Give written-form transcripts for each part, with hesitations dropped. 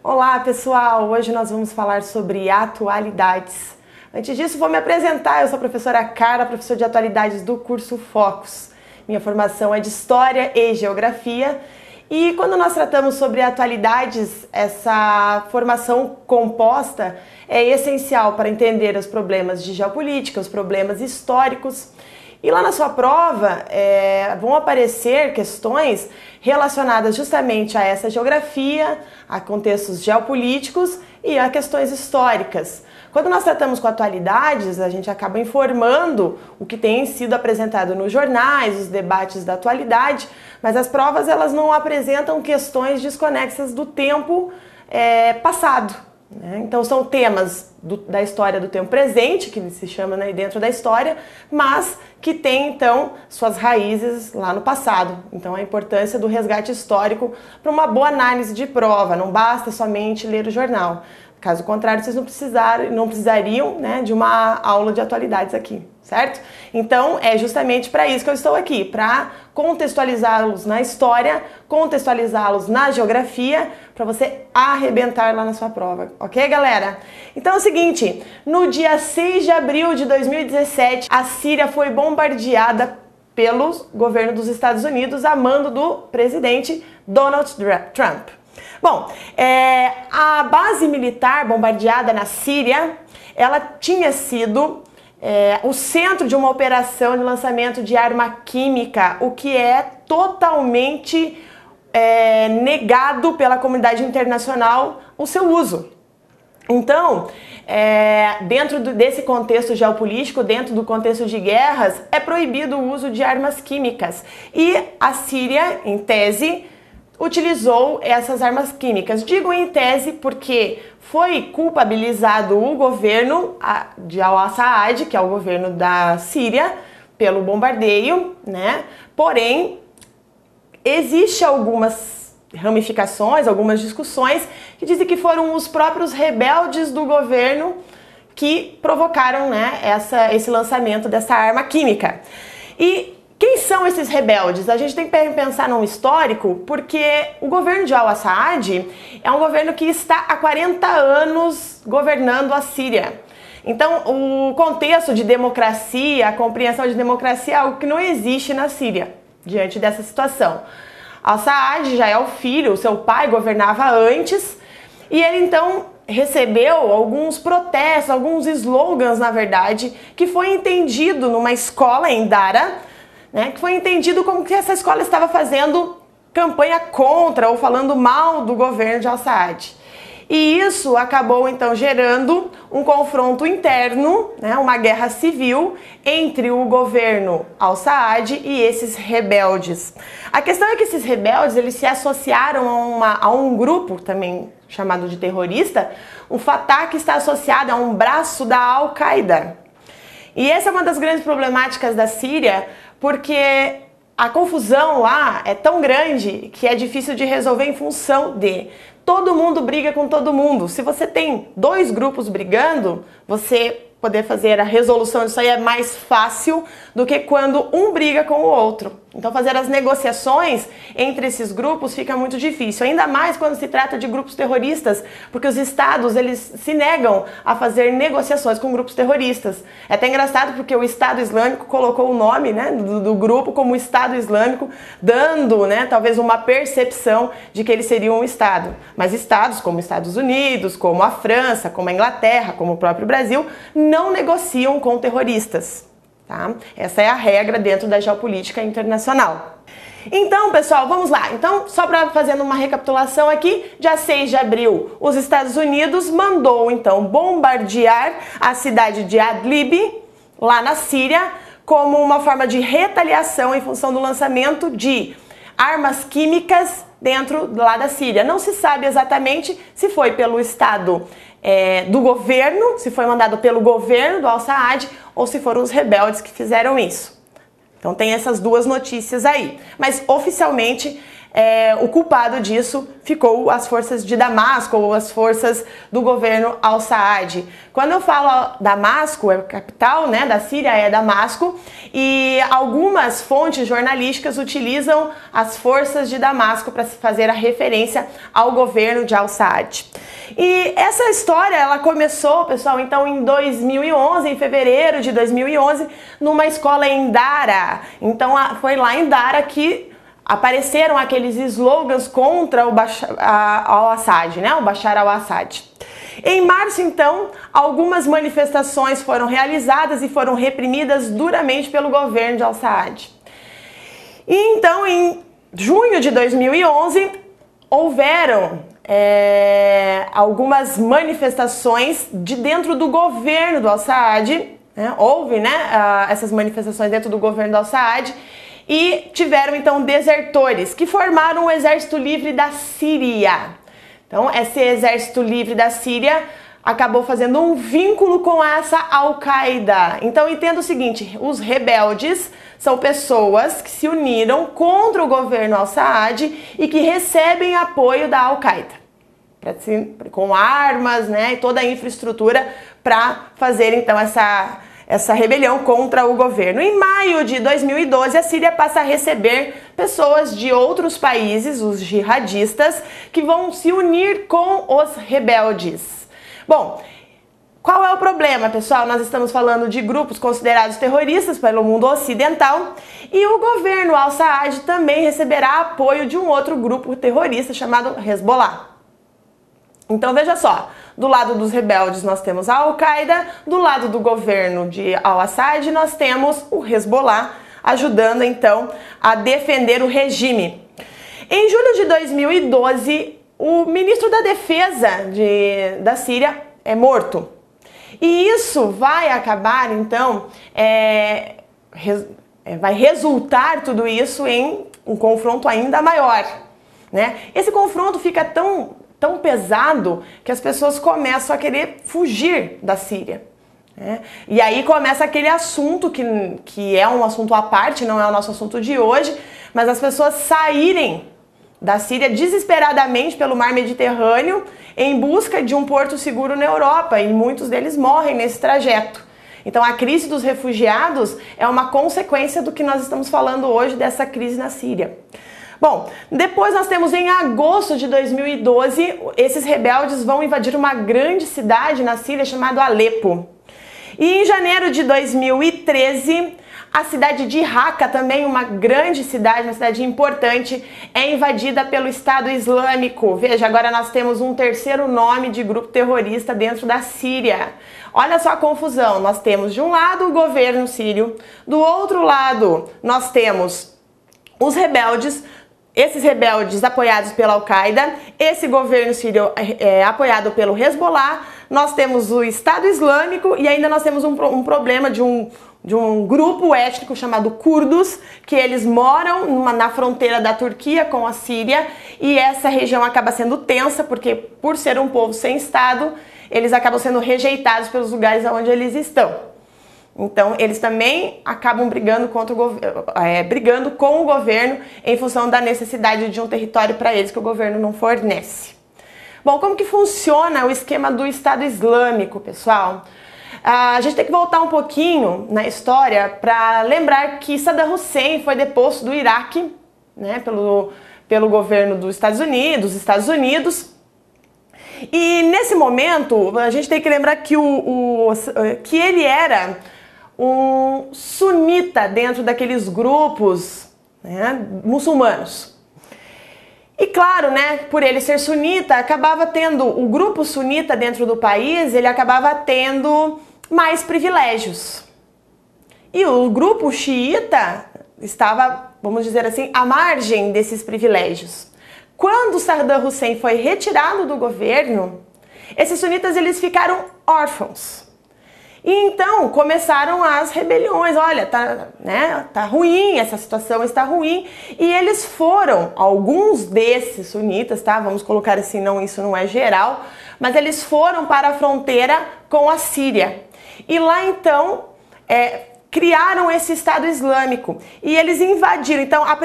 Olá pessoal, hoje nós vamos falar sobre atualidades. Antes disso, vou me apresentar. Eu sou a professora Carla, professora de atualidades do curso Focus. Minha formação é de História e Geografia. E quando nós tratamos sobre atualidades, essa formação composta é essencial para entender os problemas de geopolítica, os problemas históricos. E lá na sua prova vão aparecer questões relacionadas justamente a essa geografia, a contextos geopolíticos e a questões históricas. Quando nós tratamos com atualidades, a gente acaba informando o que tem sido apresentado nos jornais, os debates da atualidade, mas as provas elas não apresentam questões desconexas do tempo passado. Então são temas da história do tempo presente, que se chama dentro da história, mas que tem então suas raízes lá no passado. Então a importância do resgate histórico para uma boa análise de prova, não basta somente ler o jornal. Caso contrário, vocês não precisariam de uma aula de atualidades aqui, certo? Então é justamente para isso que eu estou aqui, para contextualizá-los na história, contextualizá-los na geografia, para você arrebentar lá na sua prova, ok, galera? Então é o seguinte, no dia 6 de abril de 2017, a Síria foi bombardeada pelo governo dos Estados Unidos a mando do presidente Donald Trump. Bom, a base militar bombardeada na Síria, ela tinha sido o centro de uma operação de lançamento de arma química, o que é totalmente negado pela comunidade internacional o seu uso. Então, dentro desse contexto geopolítico, dentro do contexto de guerras, é proibido o uso de armas químicas. E a Síria, em tese, utilizou essas armas químicas. Digo em tese porque foi culpabilizado o governo de Al-Assad, que é o governo da Síria, pelo bombardeio, Porém, existe algumas ramificações, algumas discussões que dizem que foram os próprios rebeldes do governo que provocaram esse lançamento dessa arma química. E quem são esses rebeldes? A gente tem que pensar num histórico, porque o governo de Al-Assad é um governo que está há 40 anos governando a Síria. Então, o contexto de democracia, a compreensão de democracia é algo que não existe na Síria, diante dessa situação. Al-Assad já é o filho, o seu pai governava antes, e ele então recebeu alguns protestos, alguns slogans, na verdade, que foi entendido numa escola em Dara, que foi entendido como que essa escola estava fazendo campanha contra ou falando mal do governo de Al-Assad. E isso acabou então gerando um confronto interno, uma guerra civil entre o governo Al-Assad e esses rebeldes. A questão é que esses rebeldes eles se associaram a um grupo também chamado de terrorista, o Fatah, que está associado a um braço da Al-Qaeda. E essa é uma das grandes problemáticas da Síria, porque a confusão lá é tão grande que é difícil de resolver em função de todo mundo briga com todo mundo. Se você tem dois grupos brigando, você poder fazer a resolução disso aí é mais fácil do que quando um briga com o outro. Então fazer as negociações entre esses grupos fica muito difícil, ainda mais quando se trata de grupos terroristas, porque os estados eles se negam a fazer negociações com grupos terroristas. É até engraçado porque o Estado Islâmico colocou o nome do grupo como Estado Islâmico, dando talvez uma percepção de que ele seria um Estado. Mas estados como Estados Unidos, como a França, como a Inglaterra, como o próprio Brasil, não negociam com terroristas. Tá? Essa é a regra dentro da geopolítica internacional. Então, pessoal, vamos lá. Então, só para fazendo uma recapitulação aqui, dia 6 de abril, os Estados Unidos mandou então bombardear a cidade de Idlib, lá na Síria, como uma forma de retaliação em função do lançamento de armas químicas dentro lá da Síria. Não se sabe exatamente se foi pelo estado do governo, se foi mandado pelo governo do Al-Assad ou se foram os rebeldes que fizeram isso. Então tem essas duas notícias aí. Mas oficialmente o culpado disso ficou as forças de Damasco, ou as forças do governo al-Saad. Quando eu falo Damasco, a capital, né, da Síria é Damasco, e algumas fontes jornalísticas utilizam as forças de Damasco para se fazer a referência ao governo de al-Saad. E essa história, ela começou, pessoal, então em 2011, em fevereiro de 2011, numa escola em Dara. Então foi lá em Dara que apareceram aqueles slogans contra o al-Assad, né? O Bashar al-Assad. Em março, então, algumas manifestações foram realizadas e foram reprimidas duramente pelo governo de al-Saad. E então, em junho de 2011, houveram algumas manifestações de dentro do governo do al-Saad, né? Houve, né, essas manifestações dentro do governo do al-Saad, e tiveram então desertores que formaram o Exército Livre da Síria. Então, esse Exército Livre da Síria acabou fazendo um vínculo com essa Al-Qaeda. Então, entenda o seguinte: os rebeldes são pessoas que se uniram contra o governo al-Saad e que recebem apoio da Al-Qaeda, com armas, né, e toda a infraestrutura para fazer então essa rebelião contra o governo. Em maio de 2012, a Síria passa a receber pessoas de outros países, os jihadistas, que vão se unir com os rebeldes. Bom, qual é o problema, pessoal? Nós estamos falando de grupos considerados terroristas pelo mundo ocidental, e o governo al-Saad também receberá apoio de um outro grupo terrorista chamado Hezbollah. Então veja só, do lado dos rebeldes nós temos a Al-Qaeda, do lado do governo de al-Assad nós temos o Hezbollah, ajudando então a defender o regime. Em julho de 2012, o ministro da Defesa da Síria é morto. E isso vai acabar então, vai resultar tudo isso em um confronto ainda maior, né? Esse confronto fica tão pesado que as pessoas começam a querer fugir da Síria, né? E aí começa aquele assunto que é um assunto à parte, não é o nosso assunto de hoje, mas as pessoas saírem da Síria desesperadamente pelo mar Mediterrâneo em busca de um porto seguro na Europa, e muitos deles morrem nesse trajeto. Então a crise dos refugiados é uma consequência do que nós estamos falando hoje, dessa crise na Síria. Bom, depois nós temos em agosto de 2012, esses rebeldes vão invadir uma grande cidade na Síria chamada Alepo. E em janeiro de 2013, a cidade de Raqqa, também uma grande cidade, uma cidade importante, é invadida pelo Estado Islâmico. Veja, agora nós temos um terceiro nome de grupo terrorista dentro da Síria. Olha só a confusão, nós temos de um lado o governo sírio, do outro lado nós temos os rebeldes, esses rebeldes apoiados pela Al-Qaeda, esse governo sírio apoiado pelo Hezbollah, nós temos o Estado Islâmico e ainda nós temos um problema de um grupo étnico chamado curdos, que eles moram na fronteira da Turquia com a Síria, e essa região acaba sendo tensa porque, por ser um povo sem Estado, eles acabam sendo rejeitados pelos lugares onde eles estão. Então, eles também acabam brigando com o governo em função da necessidade de um território para eles que o governo não fornece. Bom, como que funciona o esquema do Estado Islâmico, pessoal? A gente tem que voltar um pouquinho na história para lembrar que Saddam Hussein foi deposto do Iraque, né, pelo governo dos Estados Unidos. E nesse momento, a gente tem que lembrar que, que ele era um sunita dentro daqueles grupos, né, muçulmanos. E claro, né, por ele ser sunita, acabava tendo o grupo sunita dentro do país, ele acabava tendo mais privilégios. E o grupo xiita estava, vamos dizer assim, à margem desses privilégios. Quando Saddam Hussein foi retirado do governo, esses sunitas eles ficaram órfãos. E então começaram as rebeliões. Olha, tá ruim, essa situação está ruim. E eles foram, alguns desses sunitas, tá? Vamos colocar assim, não, isso não é geral, mas eles foram para a fronteira com a Síria. E lá então criaram esse Estado Islâmico e eles invadiram. Então, a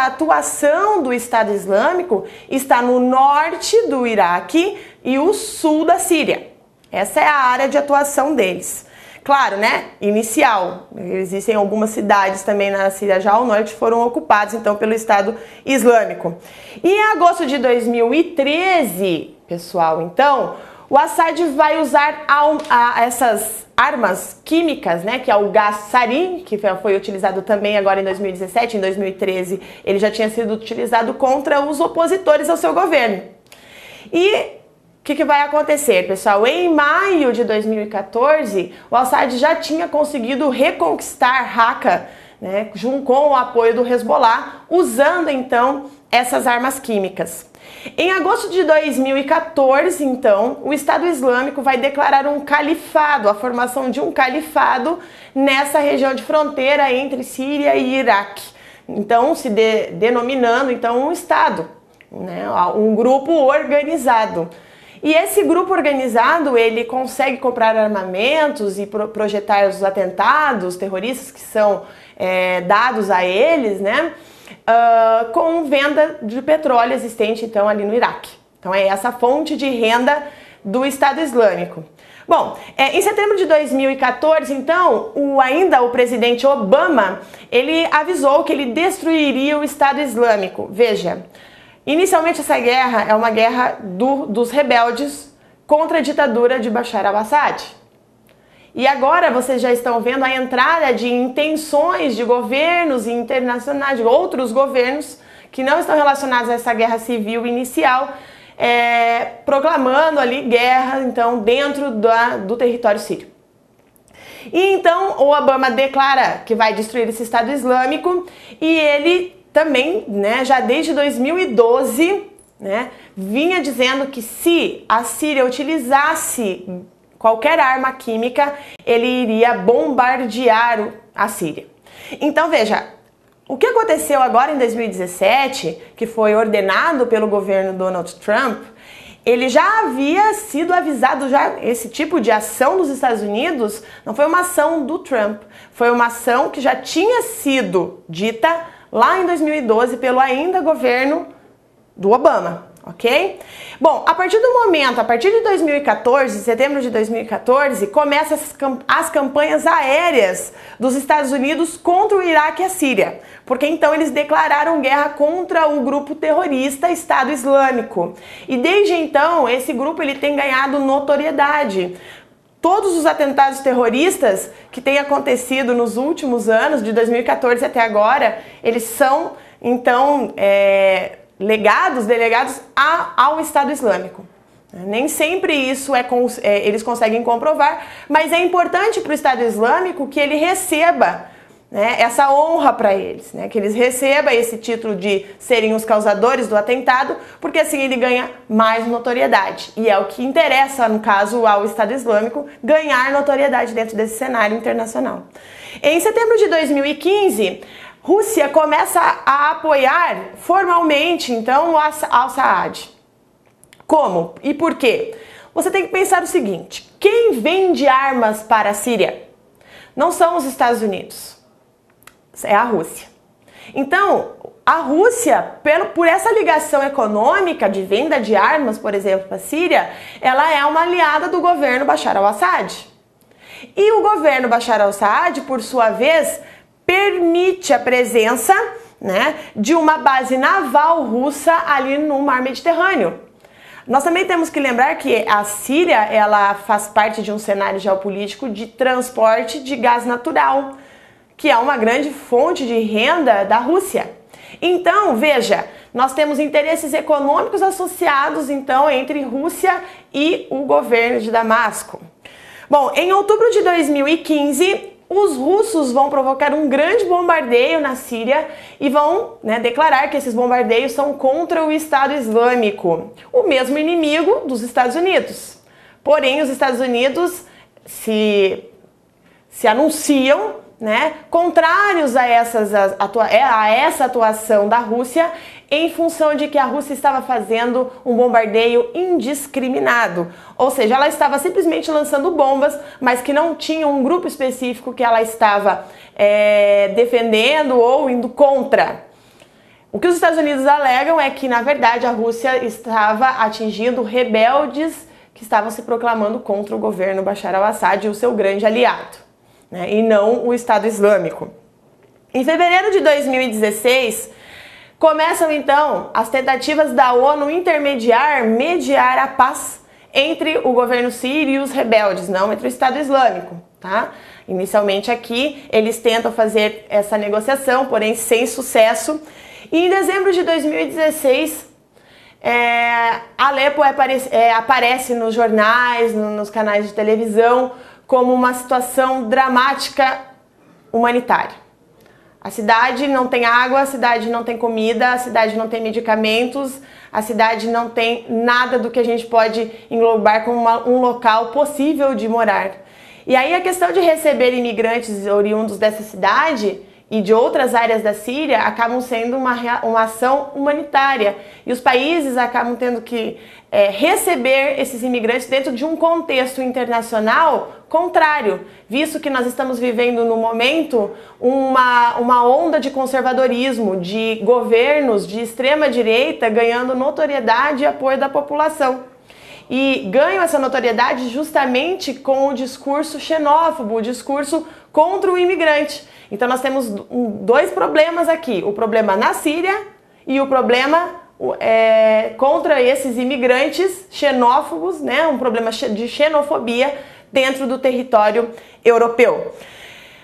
atuação do Estado Islâmico está no norte do Iraque e o sul da Síria. Essa é a área de atuação deles. Claro, né? Inicial. Existem algumas cidades também na Síria já ao norte que foram ocupadas, então, pelo Estado Islâmico. E em agosto de 2013, pessoal, então, o Assad vai usar essas armas químicas, né, que é o gás sarin, que foi utilizado também agora em 2017, em 2013 ele já tinha sido utilizado contra os opositores ao seu governo. E o que vai acontecer, pessoal? Em maio de 2014, o Assad já tinha conseguido reconquistar Raqqa, né, com o apoio do Hezbollah, usando então essas armas químicas. Em agosto de 2014, então, o Estado Islâmico vai declarar um califado, a formação de um califado nessa região de fronteira entre Síria e Iraque. Então, se denominando então um Estado, né, um grupo organizado. E esse grupo organizado, ele consegue comprar armamentos e projetar os atentados terroristas que são dados a eles, né? Com venda de petróleo existente, então, ali no Iraque. Então, é essa fonte de renda do Estado Islâmico. Bom, em setembro de 2014, então, ainda o presidente Obama, ele avisou que ele destruiria o Estado Islâmico. Veja, inicialmente essa guerra é uma guerra dos rebeldes contra a ditadura de Bashar al-Assad. E agora vocês já estão vendo a entrada de intenções de governos internacionais, de outros governos que não estão relacionados a essa guerra civil inicial, proclamando ali guerra, então, dentro do território sírio. E então o Obama declara que vai destruir esse Estado Islâmico e ele também, né, já desde 2012, né, vinha dizendo que se a Síria utilizasse qualquer arma química, ele iria bombardear a Síria. Então veja, o que aconteceu agora em 2017, que foi ordenado pelo governo Donald Trump, ele já havia sido avisado, esse tipo de ação dos Estados Unidos não foi uma ação do Trump, foi uma ação que já tinha sido dita lá em 2012 pelo ainda governo do Obama. Ok? Bom, a partir de 2014, setembro de 2014, começam as campanhas aéreas dos Estados Unidos contra o Iraque e a Síria, porque então eles declararam guerra contra o grupo terrorista Estado Islâmico. E desde então, esse grupo ele tem ganhado notoriedade. Todos os atentados terroristas que têm acontecido nos últimos anos, de 2014 até agora, eles são, então, delegados ao Estado Islâmico. Nem sempre isso eles conseguem comprovar, mas é importante para o Estado Islâmico que ele receba, né, essa honra para eles, né, que eles recebam esse título de serem os causadores do atentado, porque assim ele ganha mais notoriedade. E é o que interessa, no caso, ao Estado Islâmico, ganhar notoriedade dentro desse cenário internacional. Em setembro de 2015, Rússia começa a apoiar formalmente, então, al-Assad. Como? E por quê? Você tem que pensar o seguinte: quem vende armas para a Síria não são os Estados Unidos, é a Rússia. Então, a Rússia, por essa ligação econômica de venda de armas, por exemplo, para a Síria, ela é uma aliada do governo Bashar al-Assad. E o governo Bashar al-Assad, por sua vez, permite a presença, né, de uma base naval russa ali no Mar Mediterrâneo. Nós também temos que lembrar que a Síria, ela faz parte de um cenário geopolítico de transporte de gás natural, que é uma grande fonte de renda da Rússia. Então, veja, nós temos interesses econômicos associados, então, entre Rússia e o governo de Damasco. Bom, em outubro de 2015, os russos vão provocar um grande bombardeio na Síria e vão, né, declarar que esses bombardeios são contra o Estado Islâmico, o mesmo inimigo dos Estados Unidos. Porém, os Estados Unidos se anunciam, né, contrários a essa atuação da Rússia, em função de que a Rússia estava fazendo um bombardeio indiscriminado. Ou seja, ela estava simplesmente lançando bombas, mas que não tinha um grupo específico que ela estava defendendo ou indo contra. O que os Estados Unidos alegam é que, na verdade, a Rússia estava atingindo rebeldes que estavam se proclamando contra o governo Bashar al-Assad e o seu grande aliado, né, e não o Estado Islâmico. Em fevereiro de 2016, começam então as tentativas da ONU mediar a paz entre o governo sírio e os rebeldes, não entre o Estado Islâmico, tá? Inicialmente aqui eles tentam fazer essa negociação, porém sem sucesso. E em dezembro de 2016, Alepo aparece nos jornais, nos canais de televisão, como uma situação dramática humanitária. A cidade não tem água, a cidade não tem comida, a cidade não tem medicamentos, a cidade não tem nada do que a gente pode englobar como um local possível de morar. E aí a questão de receber imigrantes oriundos dessa cidade e de outras áreas da Síria acabam sendo uma ação humanitária. E os países acabam tendo que receber esses imigrantes dentro de um contexto internacional contrário, visto que nós estamos vivendo no momento uma onda de conservadorismo, de governos de extrema direita ganhando notoriedade e apoio da população. E ganham essa notoriedade justamente com o discurso xenófobo, o discurso contra o imigrante. Então nós temos dois problemas aqui, o problema na Síria e o problema contra esses imigrantes xenófobos, né? Um problema de xenofobia dentro do território europeu.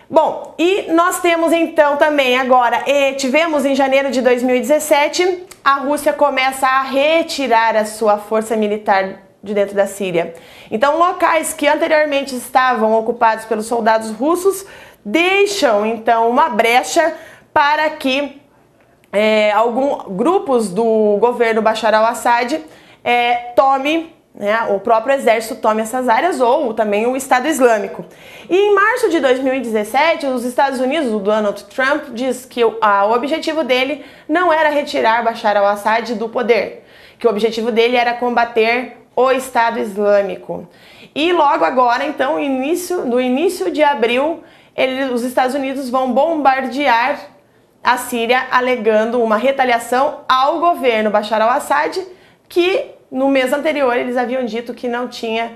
Bom, e nós temos então também agora, tivemos em janeiro de 2017, a Rússia começa a retirar a sua força militar de dentro da Síria. Então locais que anteriormente estavam ocupados pelos soldados russos deixam então uma brecha para que alguns grupos do governo Bashar al-Assad o próprio exército tome essas áreas, ou também o Estado Islâmico. E em março de 2017, os Estados Unidos, o Donald Trump, diz que o objetivo dele não era retirar Bashar al-Assad do poder, que o objetivo dele era combater o Estado Islâmico. E logo agora, então, no início de abril, os Estados Unidos vão bombardear a Síria, alegando uma retaliação ao governo Bashar al-Assad, que no mês anterior eles haviam dito que não tinha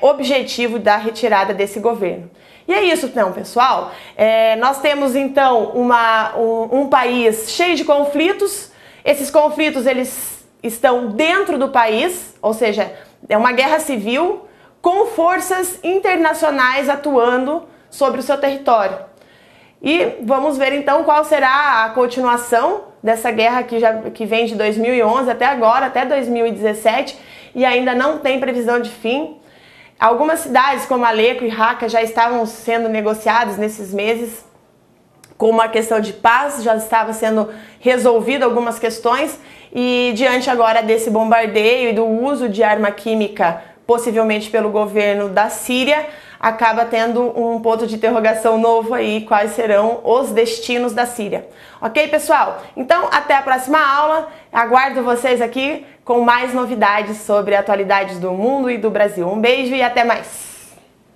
objetivo da retirada desse governo. E é isso então, pessoal. Nós temos então um país cheio de conflitos. Esses conflitos eles estão dentro do país, ou seja, é uma guerra civil com forças internacionais atuando sobre o seu território. E vamos ver então qual será a continuação dessa guerra que vem de 2011 até agora, até 2017, e ainda não tem previsão de fim. Algumas cidades como Alepo e Raqqa já estavam sendo negociadas nesses meses com uma questão de paz, já estava sendo resolvida algumas questões, e diante agora desse bombardeio e do uso de arma química, possivelmente pelo governo da Síria, acaba tendo um ponto de interrogação novo aí, quais serão os destinos da Síria. Ok, pessoal? Então, até a próxima aula. Aguardo vocês aqui com mais novidades sobre atualidades do mundo e do Brasil. Um beijo e até mais!